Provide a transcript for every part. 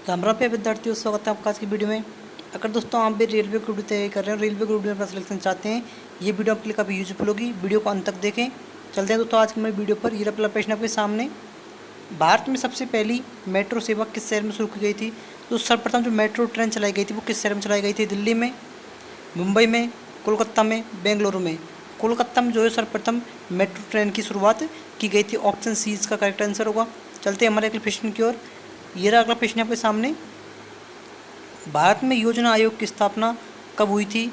राम राम पे विद्यार्थियों, स्वागत है आपका आज की वीडियो में। अगर दोस्तों आप भी रेलवे ग्रुप की तैयारी कर रहे हैं, रेलवे ग्रुप में अपना सिलेक्शन चाहते हैं, ये वीडियो आपके लिए काफ़ी यूजफुल होगी। वीडियो को अंत तक देखें। चलते हैं दोस्तों आज की मेरी वीडियो पर। ये पहला प्रश्न आपके सामने, भारत में सबसे पहली मेट्रो सेवा किस शहर में शुरू की गई थी? तो सर्वप्रथम जो मेट्रो ट्रेन चलाई गई थी वो किस शहर में चलाई गई थी? दिल्ली में, मुंबई में, कोलकाता में, बेंगलुरु में? कोलकाता में जो है सर्वप्रथम मेट्रो ट्रेन की शुरुआत की गई थी। ऑप्शन सी इसका करेक्ट आंसर होगा। चलते हैं हमारे अगले प्रश्न की ओर। ये रहा अगला प्रश्न आपके सामने, भारत में योजना आयोग की स्थापना कब हुई थी?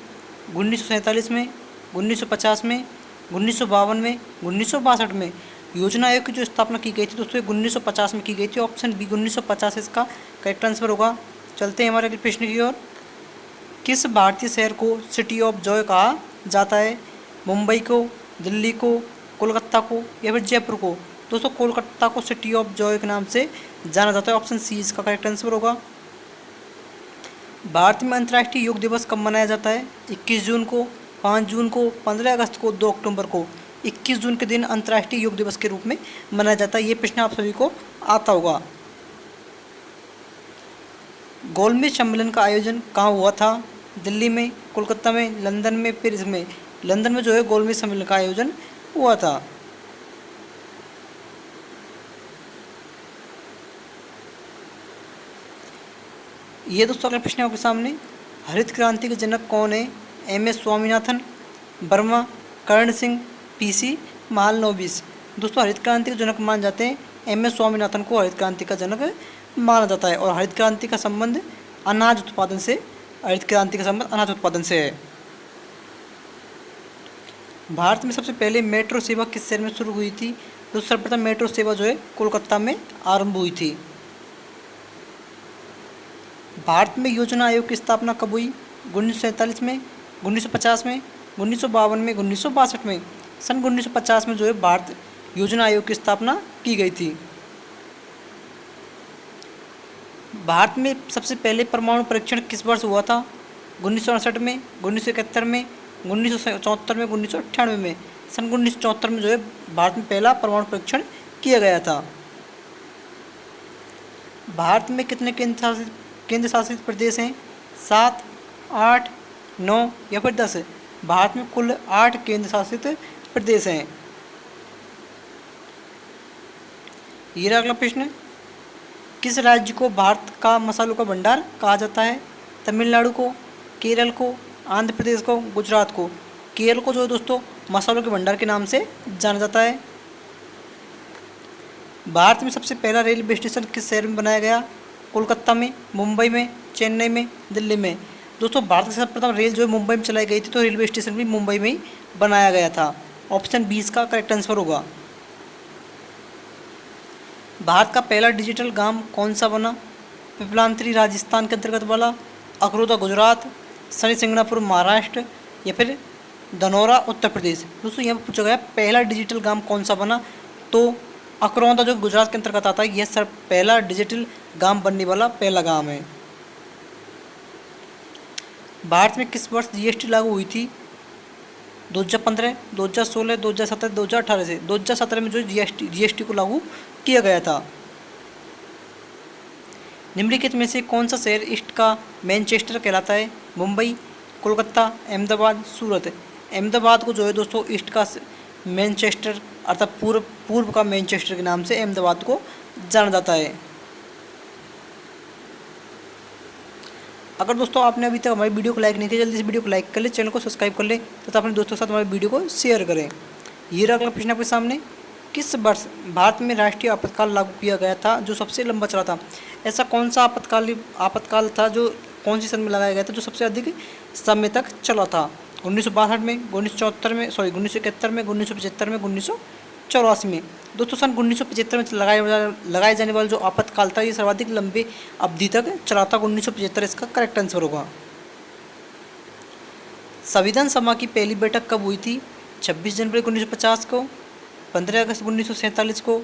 1947 में, 1950 में, 1952 में, 1962 में? योजना आयोग की जो स्थापना की गई थी दोस्तों 1950 में की गई थी। ऑप्शन बी 1950 इसका करेक्ट आंसर होगा। चलते हैं हमारे अगले प्रश्न की ओर। किस भारतीय शहर को सिटी ऑफ जॉय कहा जाता है? मुंबई को, दिल्ली को, कोलकाता को या फिर जयपुर को? दोस्तों कोलकाता को सिटी ऑफ जॉय के नाम से जाना जाता है। ऑप्शन सी इसका करेक्ट आंसर होगा। भारत में अंतर्राष्ट्रीय योग दिवस कब मनाया जाता है? 21 जून को, 5 जून को, 15 अगस्त को, 2 अक्टूबर को? 21 जून के दिन अंतर्राष्ट्रीय योग दिवस के रूप में मनाया जाता है। ये प्रश्न आप सभी को आता होगा। गोलमेज सम्मेलन का आयोजन कहाँ हुआ था? दिल्ली में, कोलकाता में, लंदन में, पेरिस में? लंदन में जो है गोलमेज सम्मेलन का आयोजन हुआ था। ये दोस्तों अगला प्रश्न है आपके सामने, हरित क्रांति के जनक कौन है? एम.एस. स्वामीनाथन, वर्मा, कर्ण सिंह, पी.सी. महालनोबिस? दोस्तों हरित क्रांति के जनक मान जाते हैं एम.एस. स्वामीनाथन को हरित क्रांति का जनक माना जाता है। और हरित क्रांति का संबंध अनाज उत्पादन से, हरित क्रांति का संबंध अनाज उत्पादन से है। भारत में सबसे पहले मेट्रो सेवा किस शहर में शुरू हुई थी? तो सर्वप्रथम मेट्रो सेवा जो है कोलकाता में आरंभ हुई थी। भारत में योजना आयोग की स्थापना कब हुई? 1947 में, 1950 में, 1952 में, 1962 में? सन 1950 में जो है भारत योजना आयोग की स्थापना की गई थी। भारत में सबसे पहले परमाणु परीक्षण किस वर्ष हुआ था? 1968 में, 1971 में, 1974 में, 1998 में? सन 1974 में जो है भारत में पहला परमाणु परीक्षण किया गया था। भारत में कितने केंद्र शासित प्रदेश हैं? 7, 8, 9 या फिर 10? भारत में कुल 8 केंद्र शासित प्रदेश हैं। ये रहा अगला प्रश्न, किस राज्य को भारत का मसालों का भंडार कहा जाता है? तमिलनाडु को, केरल को, आंध्र प्रदेश को, गुजरात को? केरल को जो है दोस्तों मसालों के भंडार के नाम से जाना जाता है। भारत में सबसे पहला रेलवे स्टेशन किस शहर में बनाया गया? कोलकाता में, मुंबई में, चेन्नई में, दिल्ली में? दोस्तों भारत की सर्वप्रथम रेल जो है मुंबई में चलाई गई थी, तो रेलवे स्टेशन भी मुंबई में ही बनाया गया था। ऑप्शन 20 का करेक्ट आंसर होगा। भारत का पहला डिजिटल गांव कौन सा बना? पिपलांतरी राजस्थान के अंतर्गत वाला, अखरोदा गुजरात, शनि सिंगणापुर महाराष्ट्र या फिर धनौरा उत्तर प्रदेश? दोस्तों यहाँ पर पूछा गया पहला डिजिटल गांव कौन सा बना, तो अखरौदा जो गुजरात के अंतर्गत आता है, यह सर पहला डिजिटल गांव बनने वाला पहला गांव है। भारत में किस वर्ष जीएसटी लागू हुई थी? 2015, 2016, 2017, 2018 से? 2017 में जो जीएसटी को लागू किया गया था। निम्नलिखित में से कौन सा शहर ईस्ट का मैनचेस्टर कहलाता है? मुंबई, कोलकाता, अहमदाबाद, सूरत? अहमदाबाद को जो है दोस्तों ईस्ट का मैनचेस्टर अर्थात पूर्व का मैनचेस्टर के नाम से अहमदाबाद को जाना जाता है। अगर दोस्तों आपने अभी तक हमारी वीडियो को लाइक नहीं किया, जल्दी से वीडियो को लाइक कर ले, चैनल को सब्सक्राइब कर ले तथा अपने दोस्तों के साथ हमारी वीडियो को शेयर करें। ये रहा अगला प्रश्न आपके सामने, किस वर्ष भारत में राष्ट्रीय आपातकाल लागू किया गया था जो सबसे लंबा चला था? ऐसा कौन सा आपातकाल था जो कौन सी सन में लगाया गया था जो सबसे अधिक समय तक चला था? 1962 में, 1971 में, 1971 में, 1975 में, 1984 में? दोस्तों सन 1975 में लगाए जाने वाला जो आपातकाल था ये सर्वाधिक लंबे अवधि तक चला था। 1975 इसका करेक्ट आंसर होगा। संविधान सभा की पहली बैठक कब हुई थी? 26 जनवरी 1950 को, 15 अगस्त 1947 को,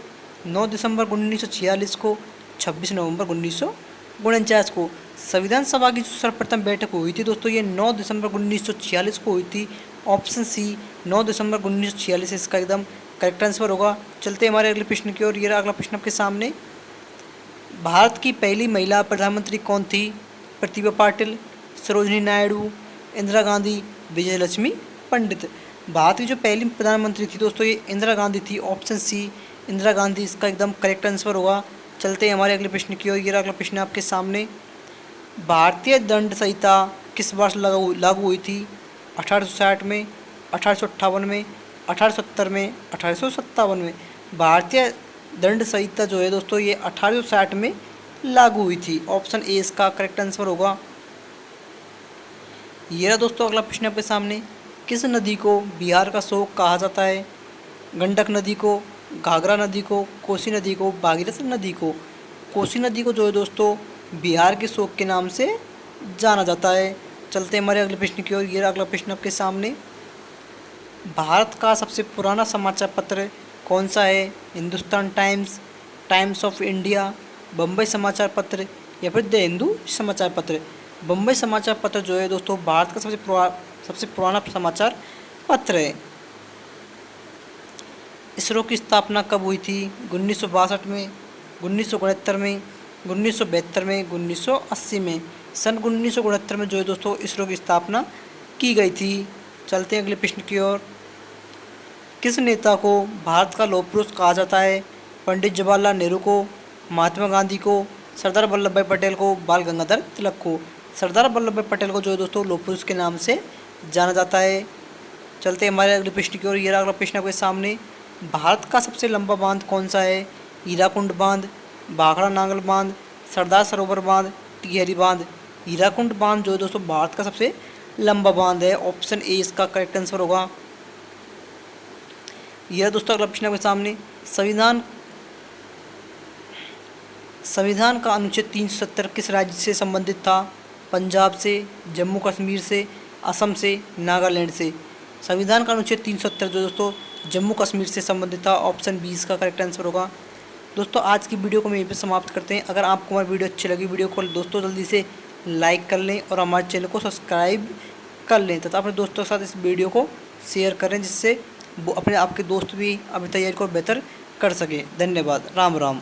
9 दिसंबर 1946 को, 26 नवंबर 1949 को? संविधान सभा की जो सर्वप्रथम बैठक हुई थी दोस्तों ये 9 दिसंबर 1946 को हुई थी। ऑप्शन सी 9 दिसंबर 1946 इसका एकदम करेक्ट आंसर होगा। चलते हमारे अगले प्रश्न की ओर। ये अगला प्रश्न आपके सामने, भारत की पहली महिला प्रधानमंत्री कौन थी? प्रतिभा पाटिल, सरोजिनी नायडू, इंदिरा गांधी, विजयलक्ष्मी पंडित। भारत की जो पहली प्रधानमंत्री थी दोस्तों ये इंदिरा गांधी थी। ऑप्शन सी इंदिरा गांधी इसका एकदम करेक्ट आंसर होगा। चलते हैं हमारे अगले प्रश्न की ओर। ये अगला प्रश्न है आपके सामने। भारतीय दंड संहिता किस वर्ष लागू हुई थी? 1860 में, 1858 में, 1870 में, 1857 में। भारतीय दंड संहिता जो है दोस्तों ये 1860 में लागू हुई थी। ऑप्शन ए इसका करेक्ट आंसर होगा। ये रहा दोस्तों अगला प्रश्न आपके सामने। किस नदी को बिहार का शोक कहा जाता है? गंडक नदी को, घाघरा नदी को, कोसी नदी को, भागीरथी नदी को। कोसी नदी को जो है दोस्तों बिहार के शोक के नाम से जाना जाता है। चलते हैं हमारे अगले प्रश्न की ओर। ये अगला प्रश्न आपके सामने। भारत का सबसे पुराना समाचार पत्र कौन सा है? Hindustan times, times of India, Bombay समाचार पत्र या फिर द हिंदू समाचार पत्र। बम्बई समाचार पत्र जो है दोस्तों भारत का सबसे पुराना समाचार पत्र है। इसरो की स्थापना कब हुई थी? 1962 में, 1969 में, 1972 में, 1980 में। सन 1969 में जो है दोस्तों इसरो की स्थापना की गई थी। चलते हैं अगले प्रश्न की ओर। किस नेता को भारत का लौह पुरुष कहा जाता है? पंडित जवाहरलाल नेहरू को, महात्मा गांधी को, सरदार वल्लभ भाई पटेल को, बाल गंगाधर तिलक को। सरदार वल्लभ भाई पटेल को जो है दोस्तों लौह पुरुष के नाम से जाना जाता है। चलते हैं हमारे अगले प्रश्न की ओर। ये अगला प्रश्न आपके सामने। भारत का सबसे लंबा बांध कौन सा है? हीराकुंड बांध, भाखड़ा नांगल बांध, सरदार सरोवर बांध, टिहरी बांध। हीराकुंड बांध जो है दोस्तों भारत का सबसे लंबा बांध है। ऑप्शन ए इसका करेक्ट आंसर होगा। यह दोस्तों अगला प्रश्न आपके सामने। संविधान का अनुच्छेद 370 किस राज्य से संबंधित था? पंजाब से, जम्मू कश्मीर से, असम से, नागालैंड से। संविधान का अनुच्छेद 370 जो दोस्तों जम्मू कश्मीर से संबंधित था। ऑप्शन बी इसका करेक्ट आंसर होगा। दोस्तों आज की वीडियो को हम यहीं पे समाप्त करते हैं। अगर आपको हमारी वीडियो अच्छी लगी, वीडियो को दोस्तों जल्दी से लाइक कर लें और हमारे चैनल को सब्सक्राइब कर लें तथा अपने दोस्तों के साथ इस वीडियो को शेयर करें, जिससे वो आपके दोस्त भी अपनी तैयारी को बेहतर कर सकें। धन्यवाद। राम राम।